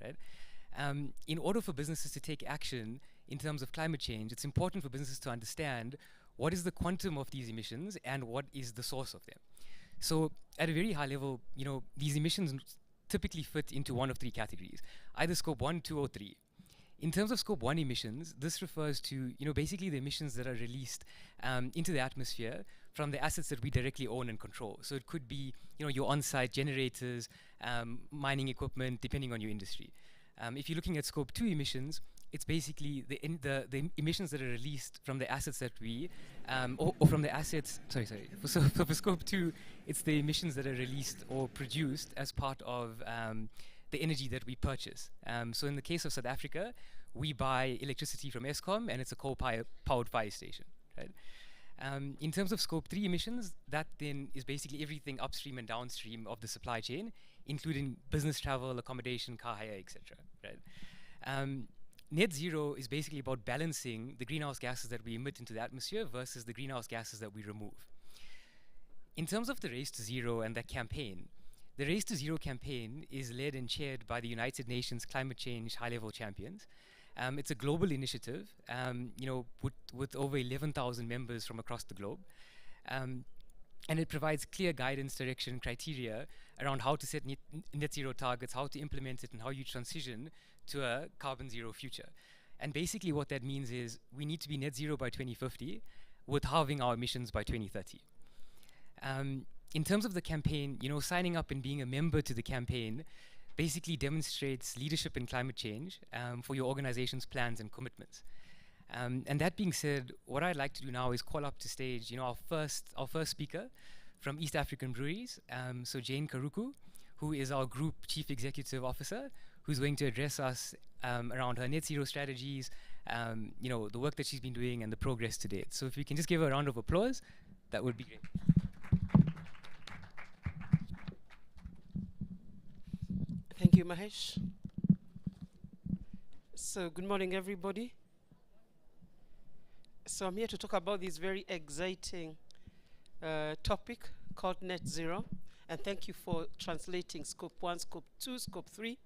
right? In order for businesses to take action in terms of climate change, it's important for businesses to understand what is the quantum of these emissions and what is the source of them. So at a very high level, these emissions typically fit into one of three categories, either scope 1, 2, or 3. In terms of scope 1 emissions, this refers to, basically the emissions that are released into the atmosphere from the assets that we directly own and control. So it could be, your on-site generators, mining equipment, depending on your industry. If you're looking at scope 2 emissions, it's basically the emissions that are released from the assets that we, or from the assets, So for scope 2, it's the emissions that are released or produced as part of the energy that we purchase. So in the case of South Africa, we buy electricity from Eskom, and it's a coal-powered fire station, right? In terms of scope 3 emissions, that then is basically everything upstream and downstream of the supply chain, including business travel, accommodation, car hire, etc. Right? Net zero is basically about balancing the greenhouse gases that we emit into the atmosphere versus the greenhouse gases that we remove. In terms of the Race to Zero and that campaign, the Race to Zero campaign is led and chaired by the United Nations Climate Change High-Level Champions. It's a global initiative, with over 11,000 members from across the globe. And it provides clear guidance, direction, criteria around how to set net zero targets, how to implement it, and how you transition to a carbon zero future. And basically what that means is we need to be net zero by 2050 with halving our emissions by 2030. In terms of the campaign, signing up and being a member to the campaign basically demonstrates leadership in climate change for your organization's plans and commitments. And that being said, what I'd like to do now is call up to stage, our first speaker from East African Breweries, so Jane Karuku, who is our Group Chief Executive Officer, who's going to address us around her net zero strategies, the work that she's been doing and the progress to date. So if we can just give her a round of applause, that would be great. Thank you, Mahesh. So good morning, everybody. So I'm here to talk about this very exciting topic called net zero. And thank you for translating scope 1, scope 2, scope 3.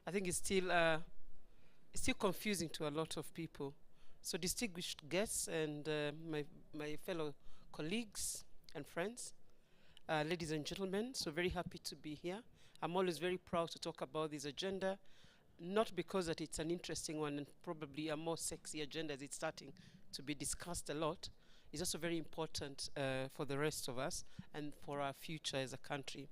I think it's still confusing to a lot of people. So distinguished guests and my fellow colleagues and friends, ladies and gentlemen, so very happy to be here. I'm always very proud to talk about this agenda, not because that it's an interesting one and probably a more sexy agenda as it's starting to be discussed a lot. It's also very important for the rest of us and for our future as a country.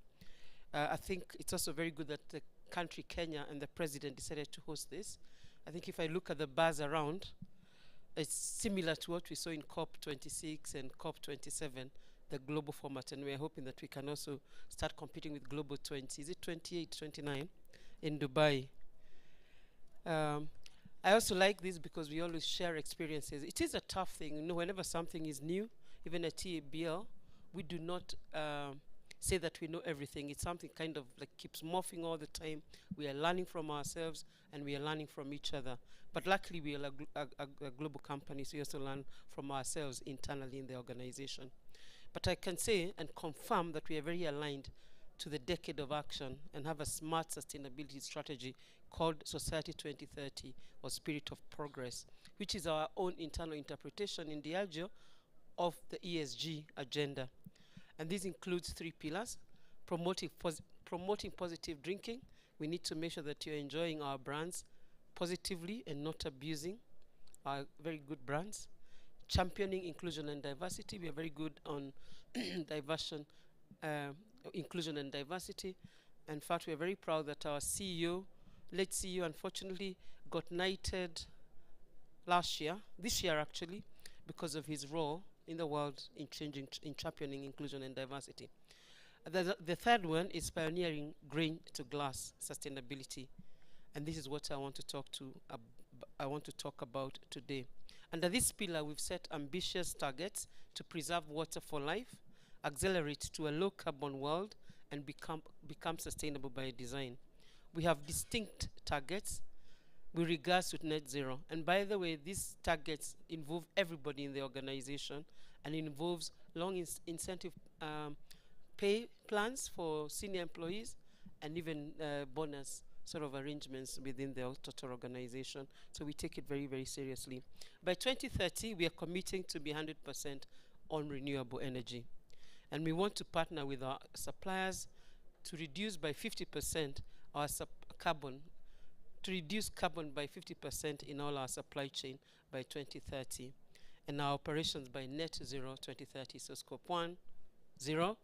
I think it's also very good that the country, Kenya, and the president decided to host this. I think if I look at the buzz around, it's similar to what we saw in COP26 and COP27, the global format, and we're hoping that we can also start competing with Global 20. Is it 28, 29 in Dubai? I also like this because we always share experiences. It is a tough thing, whenever something is new, even at TABL, we do not say that we know everything. It's something kind of like keeps morphing all the time. We are learning from ourselves and we are learning from each other. But luckily we are a global company, so we also learn from ourselves internally in the organization. But I can say and confirm that we are very aligned to the decade of action and have a smart sustainability strategy called Society 2030, or Spirit of Progress, which is our own internal interpretation in Diageo of the ESG agenda. And this includes 3 pillars: promoting positive drinking. We need to make sure that you're enjoying our brands positively and not abusing our very good brands. Championing inclusion and diversity. We are very good on inclusion and diversity. In fact, we are very proud that our CEO, late CEO, unfortunately got knighted this year actually, because of his role in the world in championing inclusion and diversity. The third one is pioneering grain to glass sustainability, and this is what I want to talk about today. Under this pillar, we've set ambitious targets to preserve water for life, accelerate to a low carbon world, and become sustainable by design. We have distinct targets with regards to net zero. And by the way, these targets involve everybody in the organization and involves long incentive pay plans for senior employees and even bonus sort of arrangements within the total organization. So we take it very, very seriously. By 2030, we are committing to be 100% on renewable energy. And we want to partner with our suppliers to reduce by 50% our carbon, to reduce carbon by 50% in all our supply chain by 2030, and our operations by net zero 2030. So scope 1, 0,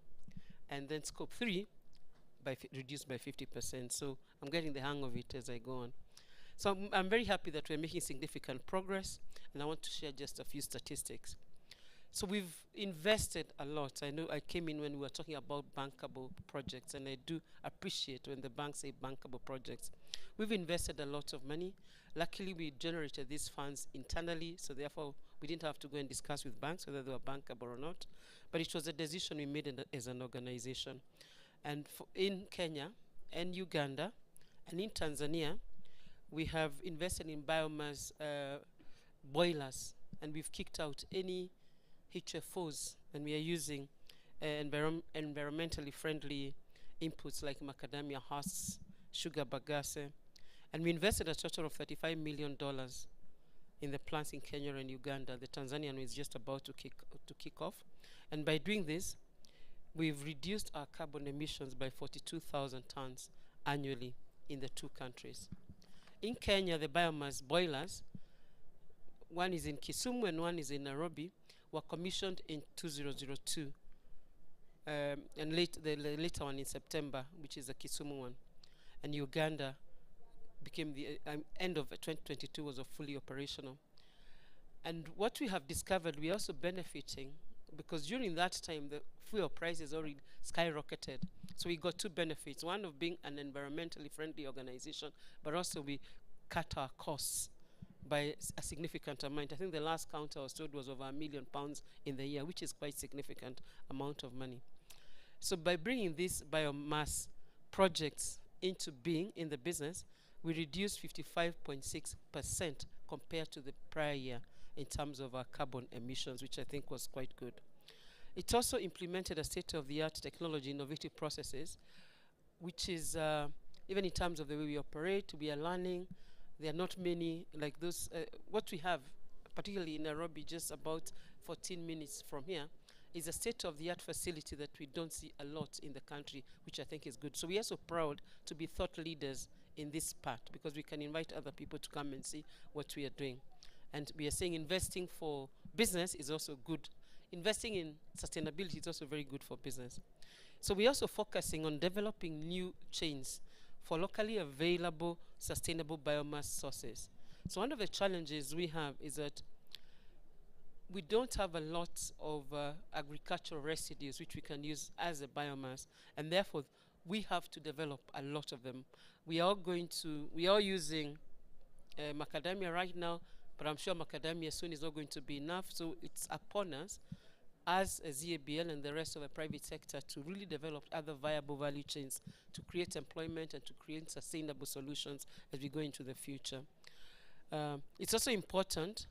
and then scope 3 reduced by 50%. So I'm getting the hang of it as I go on. So I'm very happy that we're making significant progress, and I want to share just a few statistics. So we've invested a lot. I know I came in when we were talking about bankable projects, and I do appreciate when the banks say bankable projects. We've invested a lot of money. Luckily, we generated these funds internally, so therefore we didn't have to go and discuss with banks whether they were bankable or not. But it was a decision we made as an organization. And in Kenya and Uganda and in Tanzania, we have invested in biomass boilers, and we've kicked out any HFOs, and we are using environmentally friendly inputs like macadamia husks, sugar bagasse, and we invested a total of $35 million in the plants in Kenya and Uganda. The Tanzanian is just about to kick off, and by doing this, we've reduced our carbon emissions by 42,000 tons annually in the two countries. In Kenya, the biomass boilers, one is in Kisumu and one is in Nairobi, were commissioned in 2002, and the later one in September, which is the Kisumu one. And Uganda became the end of 2022 was fully operational. And what we have discovered, we're also benefiting, because during that time the fuel prices already skyrocketed. So we got two benefits: one of being an environmentally friendly organization, but also we cut our costs by a significant amount. I think the last count I was told was over £1 million in the year, which is quite significant amount of money. So by bringing these biomass projects into being in the business, we reduced 55.6% compared to the prior year in terms of our carbon emissions, which I think was quite good. It also implemented a state-of-the-art technology, innovative processes, which is, even in terms of the way we operate, we are learning. There are not many like those. What we have, particularly in Nairobi, just about 14 minutes from here, is a state-of-the-art facility that we don't see a lot in the country, which I think is good. So we are so proud to be thought leaders in this part, because we can invite other people to come and see what we are doing. And we are saying investing for business is also good. Investing in sustainability is also very good for business. So we're also focusing on developing new chains for locally available sustainable biomass sources. So one of the challenges we have is that we don't have a lot of agricultural residues which we can use as a biomass, and therefore we have to develop a lot of them. We are using macadamia right now, but I'm sure macadamia soon is not going to be enough. So it's upon us as a ZABL and the rest of the private sector to really develop other viable value chains to create employment and to create sustainable solutions as we go into the future. It's also important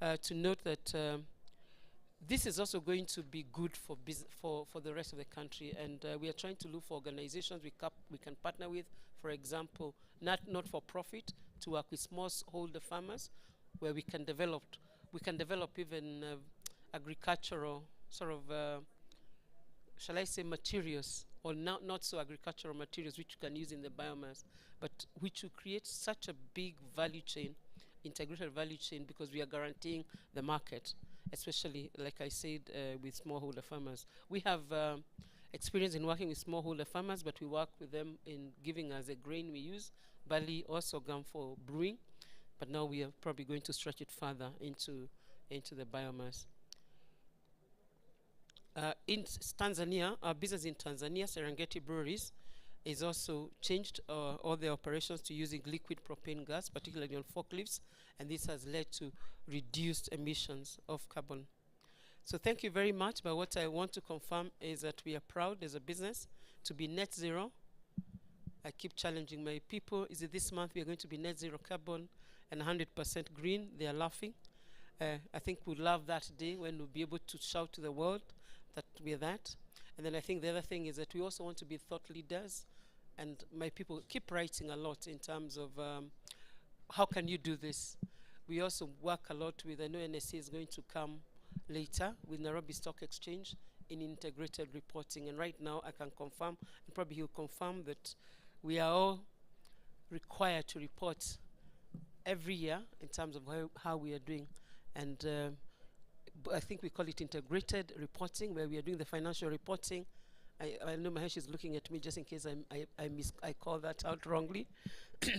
to note that this is also going to be good for the rest of the country, and we are trying to look for organizations we can partner with, for example, not for profit, to work with smallholder farmers, where we can develop even agricultural sort of shall I say materials, or not so agricultural materials which you can use in the biomass, but which will create such a big value chain, integrated value chain, because we are guaranteeing the market, especially, like I said, with smallholder farmers. We have experience in working with smallholder farmers, but we work with them in giving us a grain we use, barley or sorghum for brewing, but now we are probably going to stretch it further into the biomass. In Tanzania, our business in Tanzania, Serengeti Breweries, is also changed all their operations to using liquid propane gas, particularly on forklifts, and this has led to reduced emissions of carbon. So thank you very much, but what I want to confirm is that we are proud as a business to be net zero. I keep challenging my people. Is it this month we are going to be net zero carbon and 100% green? They are laughing. I think we'll love that day when we'll be able to shout to the world that we are that. And then I think the other thing is that we also want to be thought leaders and my people keep writing a lot in terms of how can you do this. We also work a lot with, I know NSA is going to come later with Nairobi Stock Exchange in integrated reporting, and right now I can confirm, and probably he'll confirm, that we are all required to report every year in terms of how we are doing. And I think we call it integrated reporting, where we are doing the financial reporting. I know Mahesh is looking at me just in case I call that out wrongly.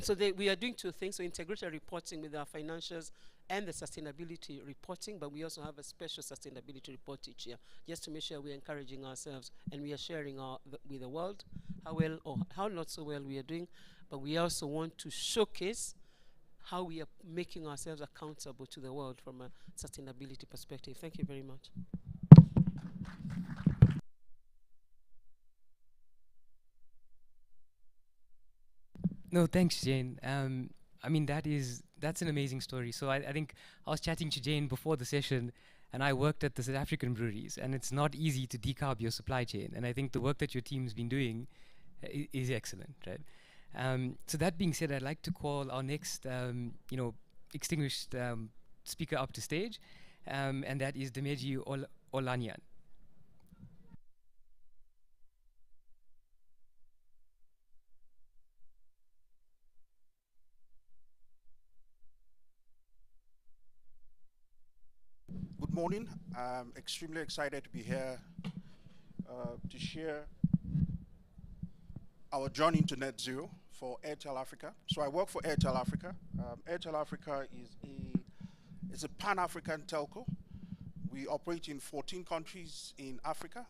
So we are doing two things. So integrated reporting with our financials and the sustainability reporting, but we also have a special sustainability report each year, just to make sure we're encouraging ourselves and we are sharing with the world how well or how not so well we are doing. But we also want to showcase how we are making ourselves accountable to the world from a sustainability perspective. Thank you very much. No, thanks, Jane. I mean, that's an amazing story. So I think I was chatting to Jane before the session, and I worked at the South African breweries, and it's not easy to decarb your supply chain. And I think the work that your team's been doing is excellent, right? So that being said, I'd like to call our next, extinguished speaker up to stage, and that is Demeji Olanyan. Good morning. I'm extremely excited to be here to share our journey into net zero for Airtel Africa. So I work for Airtel Africa. Airtel Africa is a pan-African telco. We operate in 14 countries in Africa.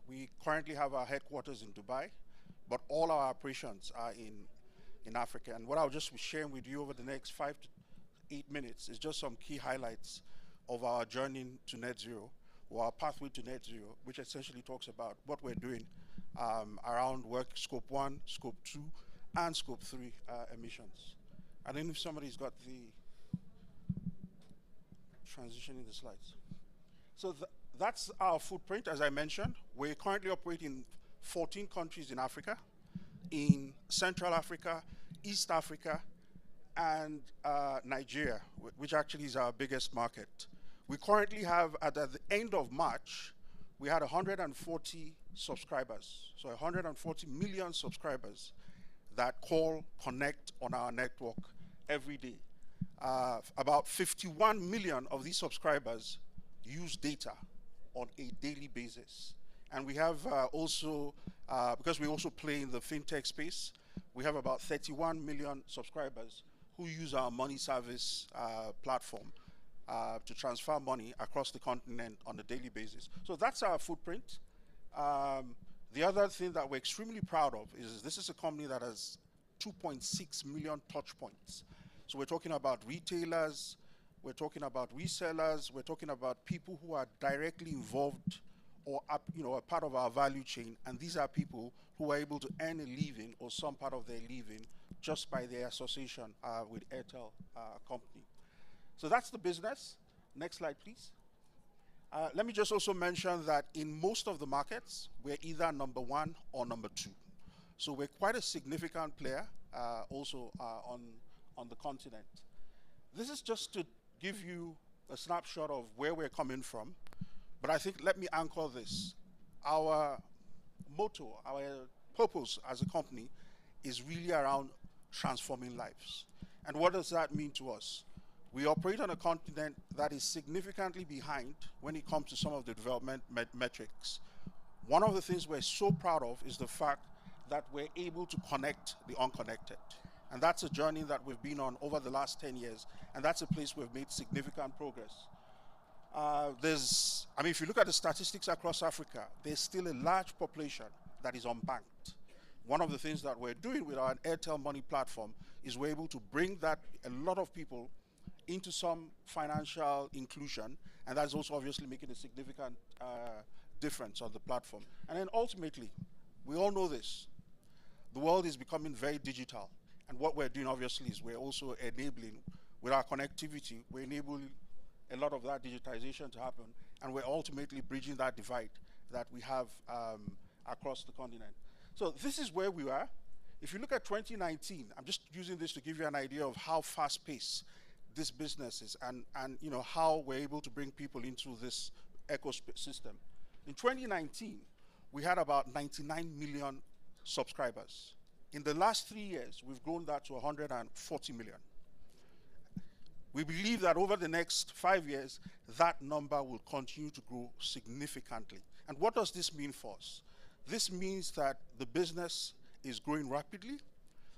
We currently have our headquarters in Dubai, but all our operations are in Africa. And what I'll just be sharing with you over the next 5 to 8 minutes is just some key highlights of our journey to net zero, or our pathway to net zero, which essentially talks about what we're doing around work scope 1, scope 2, and scope 3 emissions. I don't know if somebody's got the transition in the slides. So that's our footprint, as I mentioned. We currently operate in 14 countries in Africa, in Central Africa, East Africa, and Nigeria, which actually is our biggest market. We currently have, at the end of March, we had 140 subscribers, so 140 million subscribers that call, connect on our network every day. About 51 million of these subscribers use data on a daily basis. And we have also, because we also play in the fintech space, we have about 31 million subscribers who use our money service platform to transfer money across the continent on a daily basis. So that's our footprint. The other thing that we're extremely proud of is this is a company that has 2.6 million touch points. So we're talking about retailers, we're talking about resellers, we're talking about people who are directly involved or a part of our value chain, and these are people who are able to earn a living or some part of their living just by their association with Airtel company. So that's the business. Next slide, please. Let me just also mention that in most of the markets, we're either number 1 or number 2. So we're quite a significant player also on the continent. This is just to give you a snapshot of where we're coming from. But I think, let me anchor this. Our motto, our purpose as a company is really around transforming lives. And what does that mean to us? We operate on a continent that is significantly behind when it comes to some of the development metrics. One of the things we're so proud of is the fact that we're able to connect the unconnected. And that's a journey that we've been on over the last 10 years. And that's a place we've made significant progress. If you look at the statistics across Africa, there's still a large population that is unbanked. One of the things that we're doing with our Airtel Money platform is we're able to bring that, a lot of people, into some financial inclusion, and that's also obviously making a significant difference on the platform. And then ultimately, we all know this, the world is becoming very digital, and what we're doing obviously is we're also enabling, with our connectivity, we're enabling a lot of that digitization to happen, and we're ultimately bridging that divide that we have across the continent. So this is where we are. If you look at 2019, I'm just using this to give you an idea of how fast-paced this business is, and you know how we're able to bring people into this ecosystem. In 2019, we had about 99 million subscribers. In the last 3 years, we've grown that to 140 million. We believe that over the next 5 years, that number will continue to grow significantly. And what does this mean for us? This means that the business is growing rapidly.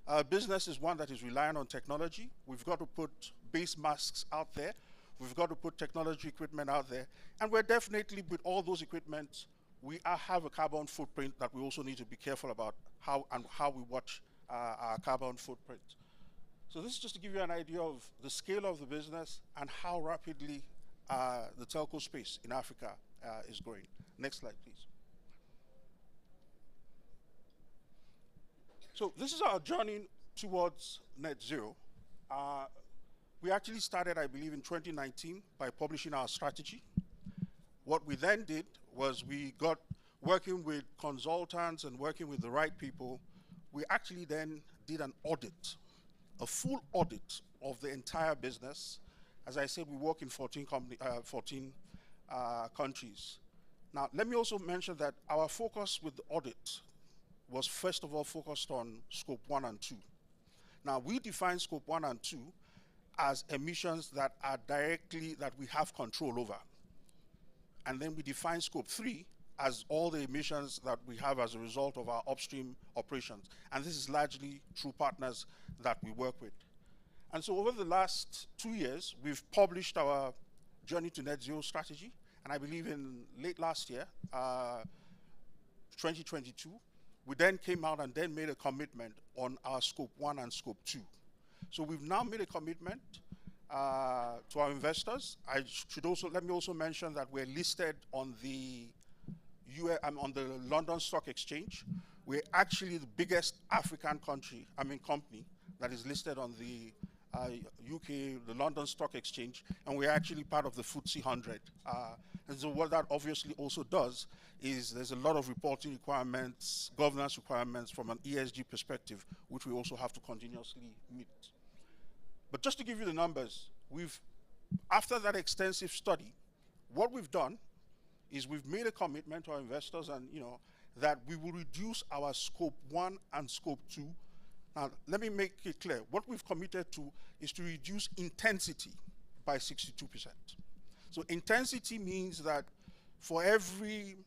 Our business is one that is reliant on technology. We've got to put base masks out there. We've got to put technology equipment out there. And we're definitely, with all those equipment, we have a carbon footprint that we also need to be careful about how we watch our carbon footprint. So this is just to give you an idea of the scale of the business and how rapidly the telco space in Africa is growing. Next slide, please. So this is our journey towards net zero. We actually started, I believe, in 2019 by publishing our strategy. What we then did was we got working with consultants and working with the right people. We actually then did an audit, a full audit of the entire business. As I said, we work in 14 countries. Now, let me also mention that our focus with the audit was first of all focused on scope 1 and 2. Now, we define scope 1 and 2 as emissions that are directly, that we have control over. And then we define scope 3 as all the emissions that we have as a result of our upstream operations. And this is largely through partners that we work with. And so over the last 2 years, we've published our Journey to Net Zero strategy. And I believe in late last year, 2022, we then came out and then made a commitment on our scope 1 and scope 2. So we've now made a commitment to our investors. Let me also mention that we're listed on the London Stock Exchange. We're actually the biggest African company that is listed on the UK, the London Stock Exchange, and we're actually part of the FTSE 100. And so what that obviously also does is there's a lot of reporting requirements, governance requirements from an ESG perspective, which we also have to continuously meet. But just to give you the numbers, after that extensive study, what we've done is we've made a commitment to our investors and, that we will reduce our scope 1 and scope 2. Now, let me make it clear. What we've committed to is to reduce intensity by 62%. So intensity means that for every,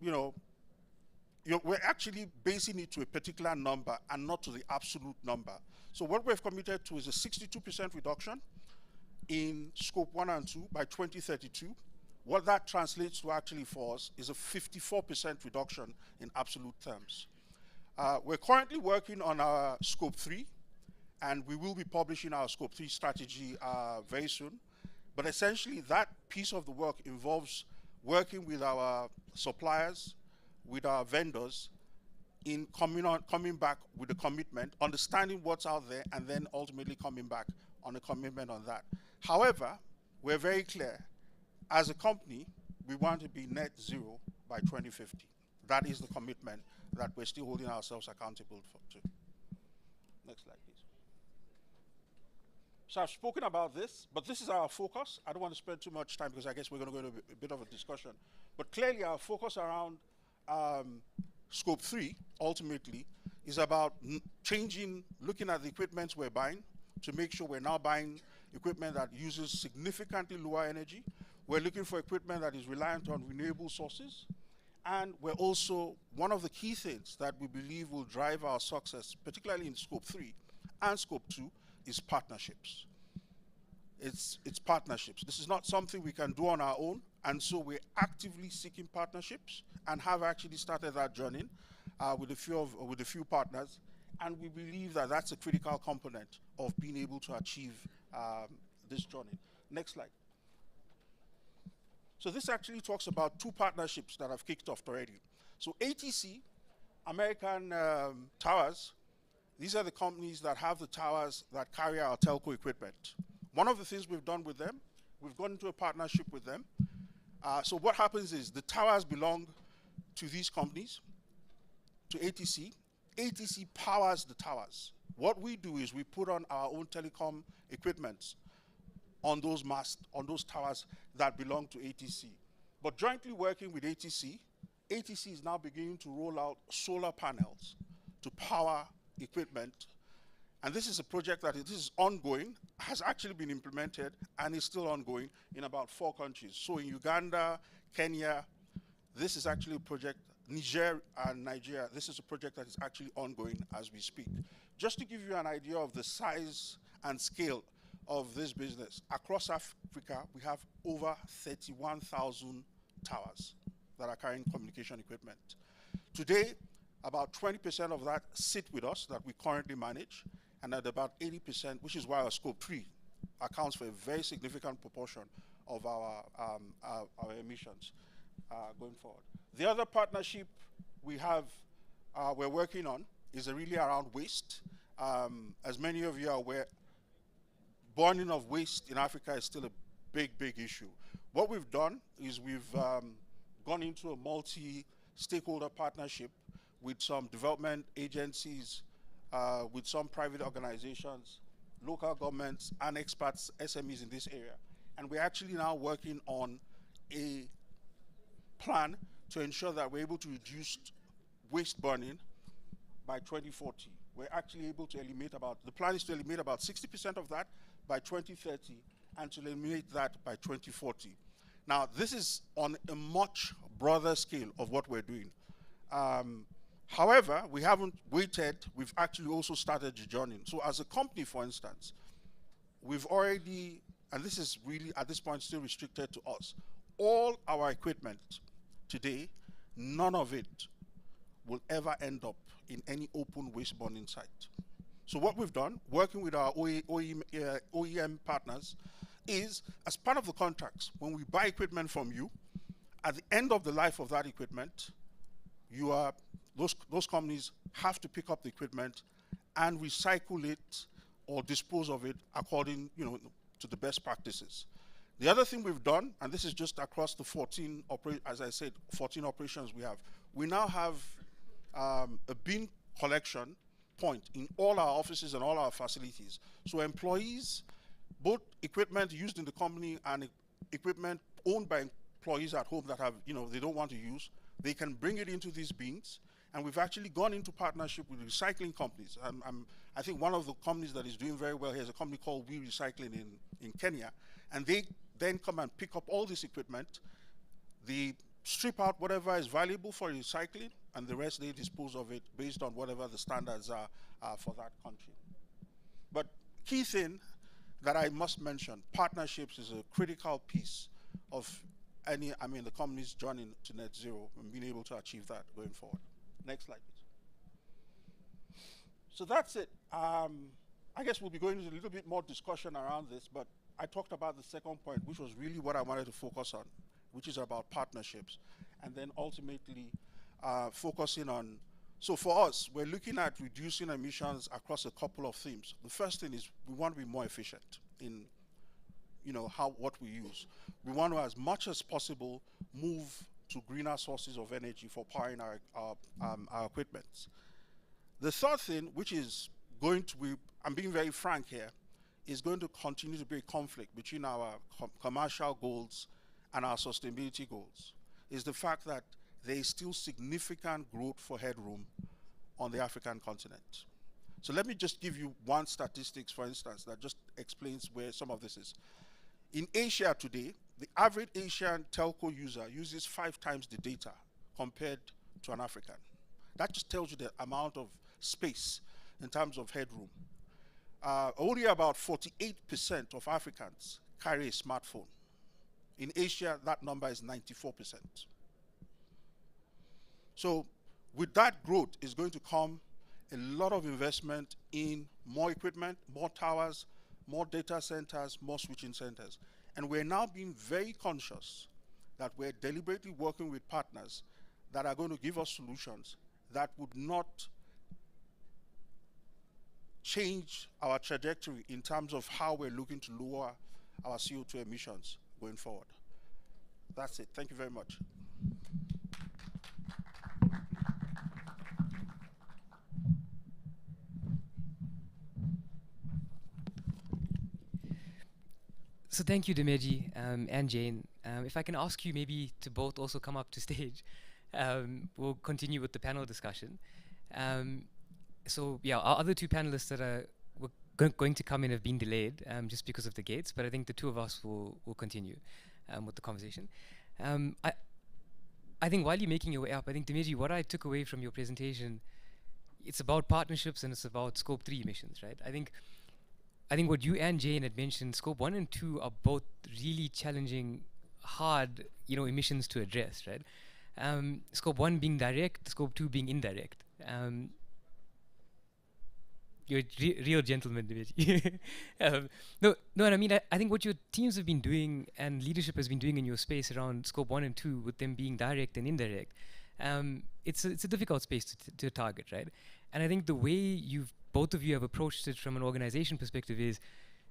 we're actually basing it to a particular number and not to the absolute number. So what we've committed to is a 62% reduction in scope 1 and 2 by 2032. What that translates to actually for us is a 54% reduction in absolute terms. We're currently working on our scope 3, and we will be publishing our scope 3 strategy very soon. But essentially, that piece of the work involves working with our suppliers, with our vendors, in coming back with a commitment, understanding what's out there, and then ultimately coming back on a commitment on that. However, we're very clear. As a company, we want to be net zero by 2050. That is the commitment that we're still holding ourselves accountable to. Next slide, please. So I've spoken about this, but this is our focus. I don't want to spend too much time because I guess we're going to go into a bit of a discussion. But clearly our focus around scope 3, ultimately, is about looking at the equipment we're buying to make sure we're now buying equipment that uses significantly lower energy. We're looking for equipment that is reliant on renewable sources. And we're also, one of the key things that we believe will drive our success, particularly in scope 3 and scope 2, is partnerships. It's partnerships. This is not something we can do on our own, and so we're actively seeking partnerships and have actually started that journey with a few partners, and we believe that that's a critical component of being able to achieve this journey. Next slide. So this actually talks about 2 partnerships that have kicked off already. So ATC, American Towers, these are the companies that have the towers that carry our telco equipment. One of the things we've done with them, we've gone into a partnership with them. So what happens is the towers belong to these companies. to ATC. ATC powers the towers. What we do is we put on our own telecom equipment on those masts, on those towers that belong to ATC. But jointly working with ATC, ATC is now beginning to roll out solar panels to power equipment. And this is a project that is ongoing, has actually been implemented, and is still ongoing in about 4 countries. So in Uganda, Kenya, this is actually a project, Niger and Nigeria, this is a project that is actually ongoing as we speak. Just to give you an idea of the size and scale of this business, across Africa, we have over 31,000 towers that are carrying communication equipment. Today, about 20% of that sit with us that we currently manage, and at about 80%, which is why our scope 3 accounts for a very significant proportion of our emissions going forward. The other partnership we have, we're working on is really around waste. As many of you are aware, burning of waste in Africa is still a big, big issue. What we've done is we've gone into a multi-stakeholder partnership with some development agencies, with some private organizations, local governments, and experts, SMEs in this area. And we're actually now working on a plan to ensure that we're able to reduce waste burning by 2040. We're actually able to eliminate the plan is to eliminate about 60% of that by 2030 and to eliminate that by 2040. Now, this is on a much broader scale of what we're doing. However, we haven't waited. We've actually also started the journey. So as a company, for instance, we've already, and this is really at this point still restricted to us, all our equipment today, none of it will ever end up in any open waste burning site. So what we've done, working with our OEM partners, is as part of the contracts, when we buy equipment from you, at the end of the life of that equipment, those companies have to pick up the equipment and recycle it or dispose of it according, to the best practices. The other thing we've done, and this is just across the 14 operations we have, we now have a bin collection point in all our offices and all our facilities. So employees, both equipment used in the company and equipment owned by employees at home that have, they don't want to use, they can bring it into these bins. And we've actually gone into partnership with recycling companies. I think one of the companies that is doing very well here is a company called We Recycling in Kenya. And they then come and pick up all this equipment. They strip out whatever is valuable for recycling, and the rest they dispose of it based on whatever the standards are for that country. But key thing that I must mention, partnerships is a critical piece of the company's journey to net zero and being able to achieve that going forward. Next slide, please. So that's it. I guess we'll be going into a little bit more discussion around this, but I talked about the second point, which was really what I wanted to focus on, which is about partnerships, and then ultimately focusing on, so for us, we're looking at reducing emissions across a couple of themes. The first thing is we want to be more efficient in what we use. We want to, as much as possible, move to greener sources of energy for powering our equipment. The third thing, which is going to be, I'm being very frank here, is going to continue to be a conflict between our commercial goals and our sustainability goals, is the fact that there is still significant growth for headroom on the African continent. So let me just give you one statistics, for instance, that just explains where some of this is. In Asia today, the average Asian telco user uses 5 times the data compared to an African. That just tells you the amount of space in terms of headroom. Only about 48% of Africans carry a smartphone. In Asia, that number is 94%. So with that growth is going to come a lot of investment in more equipment, more towers, more data centers, more switching centers. And we're now being very conscious that we're deliberately working with partners that are going to give us solutions that would not change our trajectory in terms of how we're looking to lower our CO2 emissions going forward. That's it. Thank you very much. So thank you, Dimeji, and Jane. If I can ask you maybe to both also come up to stage, we'll continue with the panel discussion. So yeah, our other two panelists that are going to come in have been delayed just because of the gates, but I think the two of us will continue with the conversation. I think while you're making your way up, I think, Dimeji, what I took away from your presentation, it's about partnerships and it's about scope 3 emissions, right? I think what you and Jane had mentioned, scope 1 and 2 are both really challenging, hard, emissions to address, right? Scope 1 being direct, scope 2 being indirect. You're a real gentleman, Dimeji. No, and I mean, I think what your teams have been doing and leadership has been doing in your space around scope 1 and 2, with them being direct and indirect, it's a difficult space to target, right? And I think the way both of you have approached it from an organization perspective is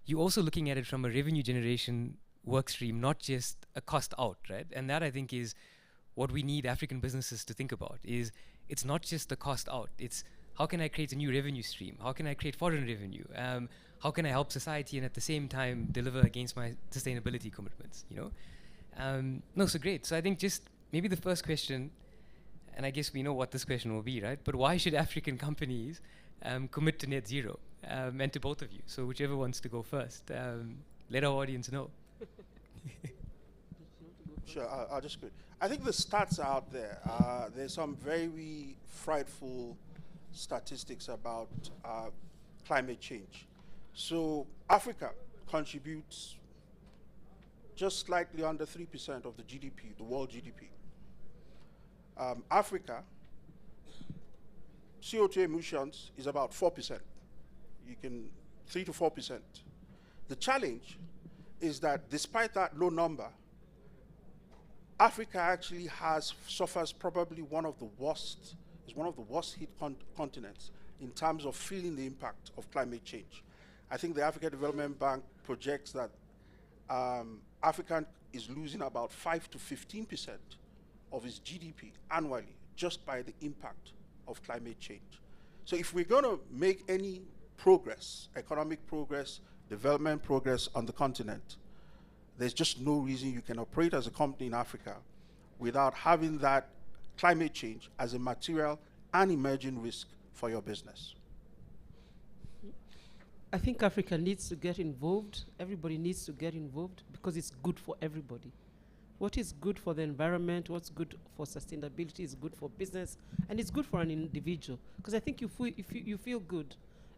you're also looking at it from a revenue generation work stream, not just a cost out, right? And that, I think, is what we need African businesses to think about. Is it's not just the cost out, it's how can I create a new revenue stream? How can I create foreign revenue? How can I help society and at the same time deliver against my sustainability commitments, No, so great. So I think just maybe the first question, and I guess we know what this question will be, right? But why should African companies commit to net zero? And to both of you. So whichever wants to go first, let our audience know. Sure, I'll just go. I think the stats are out there. There's some very frightful statistics about climate change. So Africa contributes just slightly under 3% of the GDP, the world GDP. Africa, CO2 emissions is about 4%. 3 to 4%. The challenge is that despite that low number, Africa actually suffers probably one of the worst hit continents in terms of feeling the impact of climate change. I think the African Development Bank projects that Africa is losing about 5 to 15% of its GDP annually just by the impact of climate change. So if we're going to make any progress, economic progress, development progress on the continent, there's just no reason you can operate as a company in Africa without having that climate change as a material and emerging risk for your business. I think Africa needs to get involved. Everybody needs to get involved because it's good for everybody. What is good for the environment, what's good for sustainability is good for business, and it's good for an individual. Because I think you feel good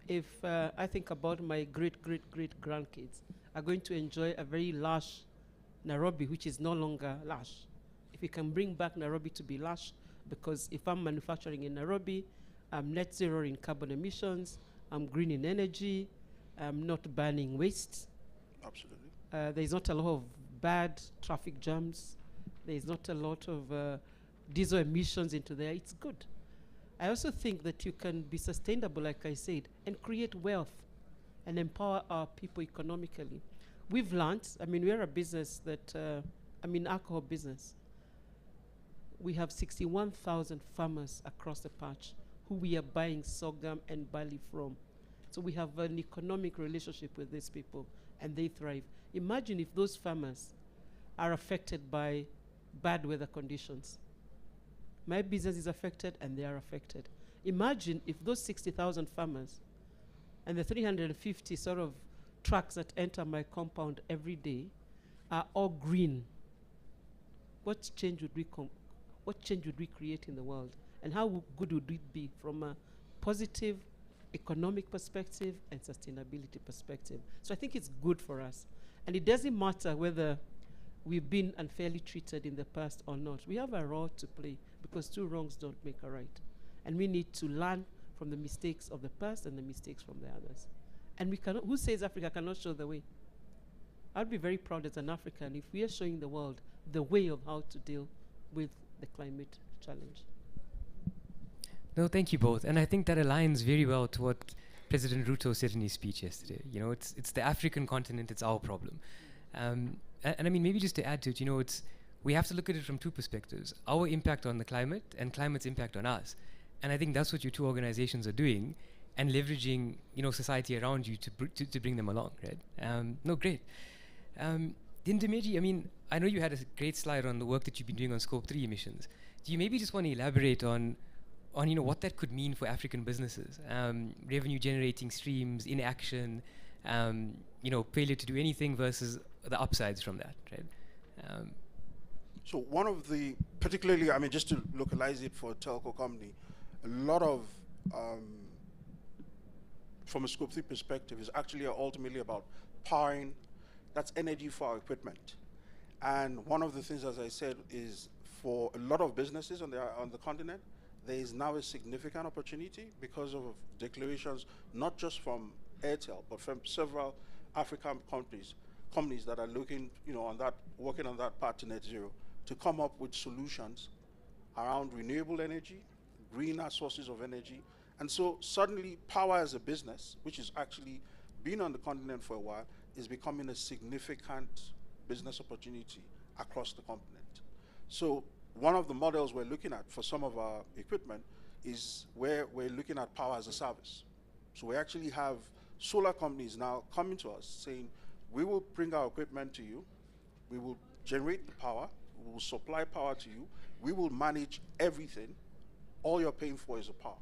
if I think about my great-great-great-grandkids are going to enjoy a very lush Nairobi, which is no longer lush. If we can bring back Nairobi to be lush, because if I'm manufacturing in Nairobi, I'm net zero in carbon emissions, I'm green in energy, I'm not burning waste. Absolutely. There's not a lot of bad traffic jams. There's not a lot of diesel emissions into there. It's good. I also think that you can be sustainable, like I said, and create wealth and empower our people economically. We've learned, we're a business that, alcohol business. We have 61,000 farmers across the patch who we are buying sorghum and barley from. So we have an economic relationship with these people, and they thrive. Imagine if those farmers are affected by bad weather conditions. My business is affected, and they are affected. Imagine if those 60,000 farmers and the 350 sort of trucks that enter my compound every day are all green. What change would we create in the world? And how good would it be from a positive economic perspective and sustainability perspective? So I think it's good for us. And it doesn't matter whether we've been unfairly treated in the past or not. We have a role to play because two wrongs don't make a right. And we need to learn from the mistakes of the past and the mistakes from the others. And we cannot, who says Africa cannot show the way? I'd be very proud as an African if we are showing the world the way of how to deal with the climate challenge. No, thank you both. And I think that aligns very well to what President Ruto said in his speech yesterday. It's the African continent, it's our problem. And maybe just to add to it, we have to look at it from two perspectives: our impact on the climate and climate's impact on us. And I think that's what your two organizations are doing, and leveraging, society around you to bring them along, right? No, great. Dindameji, I mean, I know you had a great slide on the work that you've been doing on Scope 3 emissions. Do you maybe just want to elaborate on what that could mean for African businesses? Revenue generating streams, inaction, failure to do anything versus the upsides from that, right? So one of the, particularly, I mean, just to localize it for a telco company, a lot of, from a Scope 3 perspective, is actually ultimately about powering, that's energy for our equipment. And one of the things, as I said, is for a lot of businesses on the continent, there is now a significant opportunity because of declarations, not just from Airtel, but from several African companies that are looking, working on that path to net zero, to come up with solutions around renewable energy, greener sources of energy. And so suddenly power as a business, which has actually been on the continent for a while, is becoming a significant business opportunity across the continent. So one of the models we're looking at for some of our equipment is where we're looking at power as a service. So we actually have solar companies now coming to us saying, we will bring our equipment to you, we will generate the power, we will supply power to you, we will manage everything, all you're paying for is the power.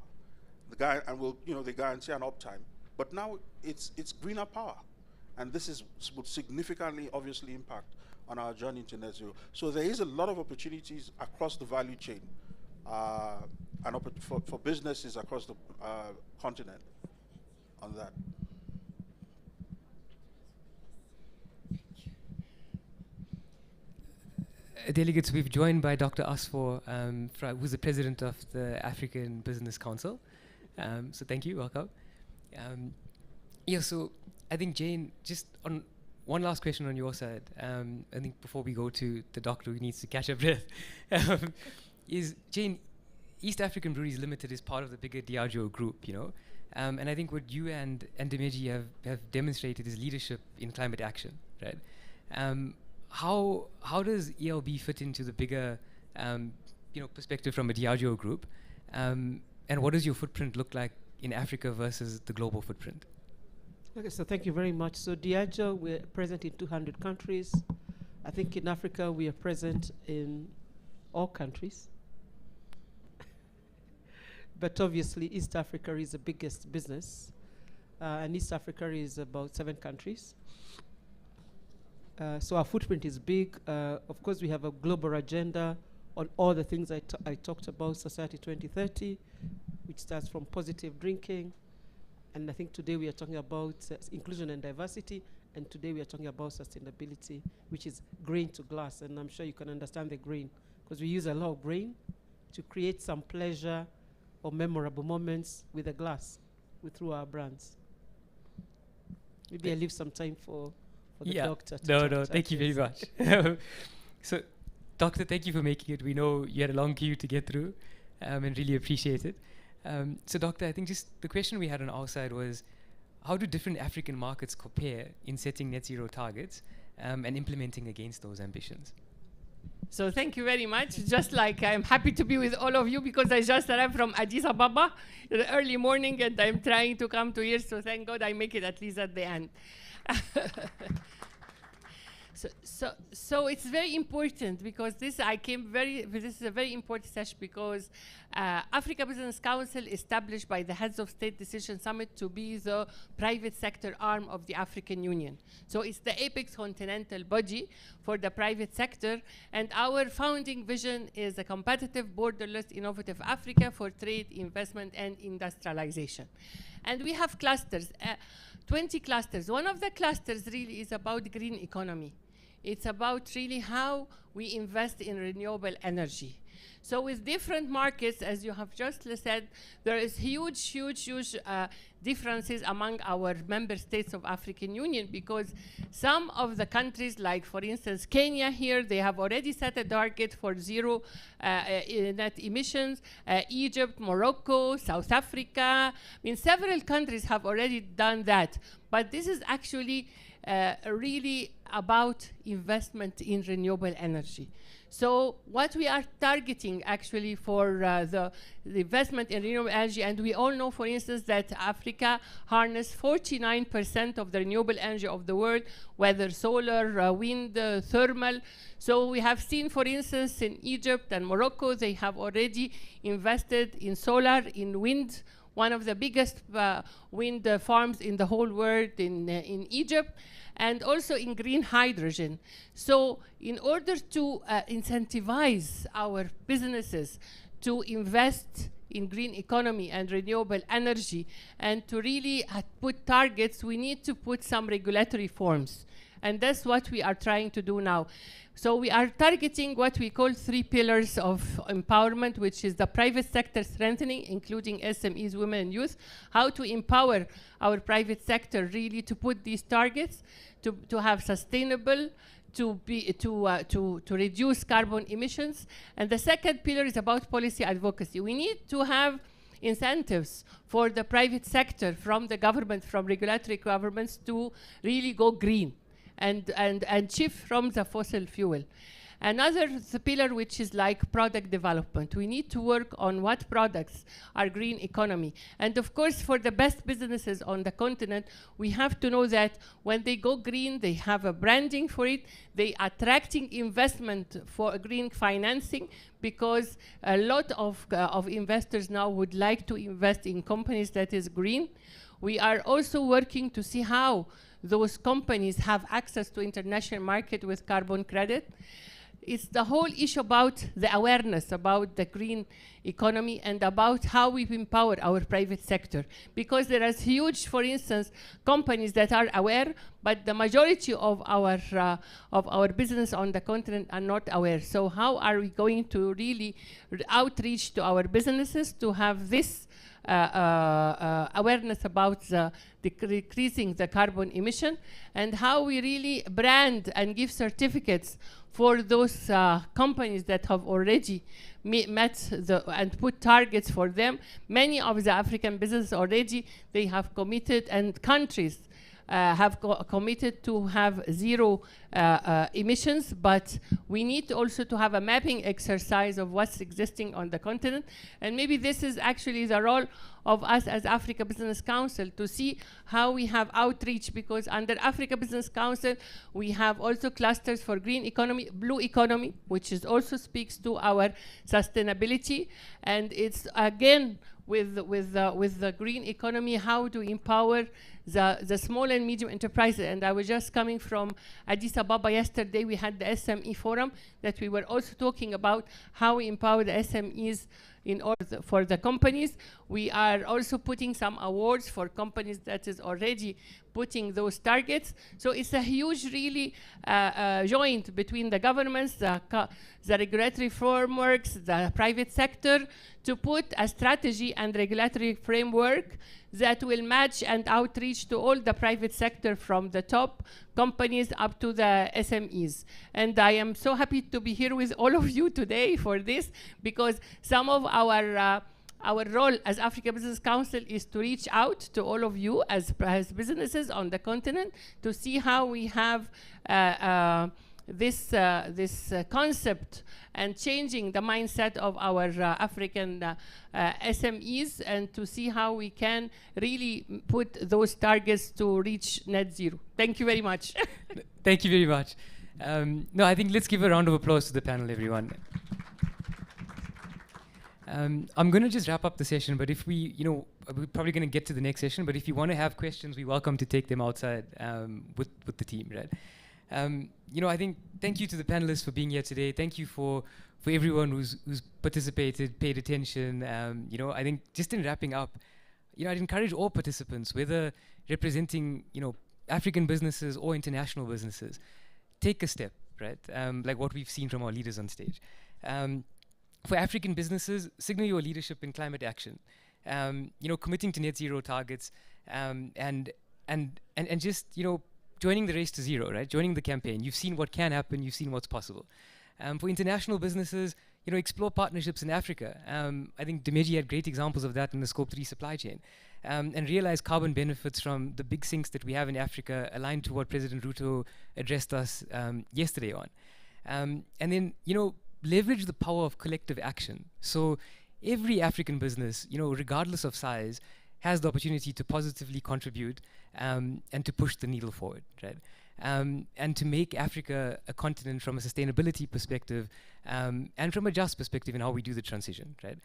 They guarantee an uptime, but now it's greener power. And this would significantly, obviously, impact on our journey to net zero. So there is a lot of opportunities across the value chain and for businesses across the continent on that. Delegates, we've joined by Dr. Asfour, who's the president of the African Business Council. So thank you, welcome. So I think, Jane, just on one last question on your side, I think before we go to the doctor who needs to catch a breath, is, Jane, East African Breweries Limited is part of the bigger Diageo group, and I think what you and Dindameji have demonstrated is leadership in climate action, right? How does ELB fit into the bigger, perspective from a Diageo group, and what does your footprint look like in Africa versus the global footprint? Okay, so thank you very much. So Diageo, we're present in 200 countries. I think in Africa we are present in all countries. But obviously East Africa is the biggest business, and East Africa is about 7 countries. So our footprint is big. Of course, we have a global agenda on all the things I talked about, Society 2030, which starts from positive drinking. And I think today we are talking about inclusion and diversity. And today we are talking about sustainability, which is grain to glass. And I'm sure you can understand the grain, because we use a lot of grain to create some pleasure or memorable moments with a glass through our brands. Maybe I leave some time for the doctor to No, thank you very much. So, doctor, thank you for making it. We know you had a long queue to get through, and really appreciate it. So, doctor, I think just the question we had on our side was, how do different African markets compare in setting net zero targets and implementing against those ambitions? So thank you very much. Just like I'm happy to be with all of you because I just arrived from Addis Ababa in the early morning and I'm trying to come to here. So thank God I make it at least at the end. So it's very important because this is a very important session because Africa Business Council established by the Heads of State Decision Summit to be the private sector arm of the African Union. So it's the apex continental body for the private sector, and our founding vision is a competitive, borderless, innovative Africa for trade, investment, and industrialization. And we have clusters, 20 clusters. One of the clusters really is about green economy. It's about really how we invest in renewable energy. So with different markets, as you have just said, there is huge differences among our member states of African Union because some of the countries, like for instance, Kenya here, they have already set a target for zero net emissions. Egypt, Morocco, South Africa, several countries have already done that. But this is actually really about investment in renewable energy. So what we are targeting actually for the investment in renewable energy, and we all know, for instance, that Africa harnesses 49% of the renewable energy of the world, whether solar, wind, thermal. So we have seen, for instance, in Egypt and Morocco, they have already invested in solar, in wind, one of the biggest wind farms in the whole world in Egypt, and also in green hydrogen. So in order to incentivize our businesses to invest in green economy and renewable energy, and to really put targets, we need to put some regulatory forms. And that's what we are trying to do now. So we are targeting what we call 3 pillars of empowerment, which is the private sector strengthening, including SMEs, women and youth, how to empower our private sector really to put these targets, to have sustainable, to reduce carbon emissions. And the second pillar is about policy advocacy. We need to have incentives for the private sector from the government, from regulatory governments, to really go green and shift from the fossil fuel. Another pillar, which is like product development. We need to work on what products are green economy. And of course, for the best businesses on the continent, we have to know that when they go green, they have a branding for it. They are attracting investment for green financing, because a lot of investors now would like to invest in companies that is green. We are also working to see how those companies have access to international market with carbon credit. It's the whole issue about the awareness about the green economy and about how we empower our private sector. Because there is huge, for instance, companies that are aware, but the majority of our business on the continent are not aware. So how are we going to really outreach to our businesses to have this awareness about decreasing the carbon emission, and how we really brand and give certificates for those companies that have already met and put targets for them. Many of the African businesses already, they have committed, and countries have committed to have zero emissions, but we need also to have a mapping exercise of what's existing on the continent. And maybe this is actually the role of us as Africa Business Council, to see how we have outreach, because under Africa Business Council, we have also clusters for green economy, blue economy, which is also speaks to our sustainability. And it's again, with the green economy, how to empower the small and medium enterprises. And I was just coming from Addis Ababa yesterday. We had the SME forum that we were also talking about how we empower the SMEs in order for the companies. We are also putting some awards for companies that is already putting those targets. So it's a huge, really, joint between the governments, the regulatory frameworks, the private sector, to put a strategy and regulatory framework that will match and outreach to all the private sector, from the top companies up to the SMEs. And I am so happy to be here with all of you today for this, because some of our role as Africa Business Council is to reach out to all of you as businesses on the continent, to see how we have this concept and changing the mindset of our African SMEs, and to see how we can really put those targets to reach net zero. Thank you very much. Thank you very much. No, I think let's give a round of applause to the panel, everyone. I'm going to just wrap up the session, but if we're probably going to get to the next session, but if you want to have questions, we're welcome to take them outside with the team, right? I think thank you to the panelists for being here today. Thank you for everyone who's participated, paid attention. I think just in wrapping up, I'd encourage all participants, whether representing, African businesses or international businesses, take a step, right? Like what we've seen from our leaders on stage. For African businesses, signal your leadership in climate action. Committing to net zero targets, and just, joining the race to zero, right? Joining the campaign. You've seen what can happen. You've seen what's possible. For international businesses, explore partnerships in Africa. I think Dimeji had great examples of that in the Scope 3 supply chain. and realize carbon benefits from the big sinks that we have in Africa, aligned to what President Ruto addressed us yesterday on. And then, leverage the power of collective action. So every African business, regardless of size, has the opportunity to positively contribute and to push the needle forward, right? And to make Africa a continent from a sustainability perspective and from a just perspective in how we do the transition, right?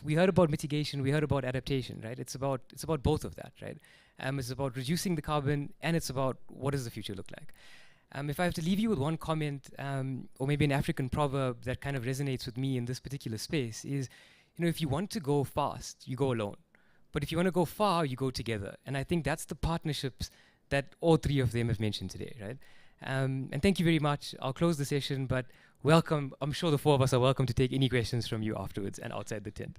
We heard about mitigation, we heard about adaptation, right? It's about both of that, right? It's about reducing the carbon, and it's about what does the future look like. If I have to leave you with one comment, or maybe an African proverb that kind of resonates with me in this particular space is, if you want to go fast, you go alone. But if you want to go far, you go together. And I think that's the partnerships that all three of them have mentioned today, right? And thank you very much. I'll close the session, but welcome. I'm sure the four of us are welcome to take any questions from you afterwards and outside the tent.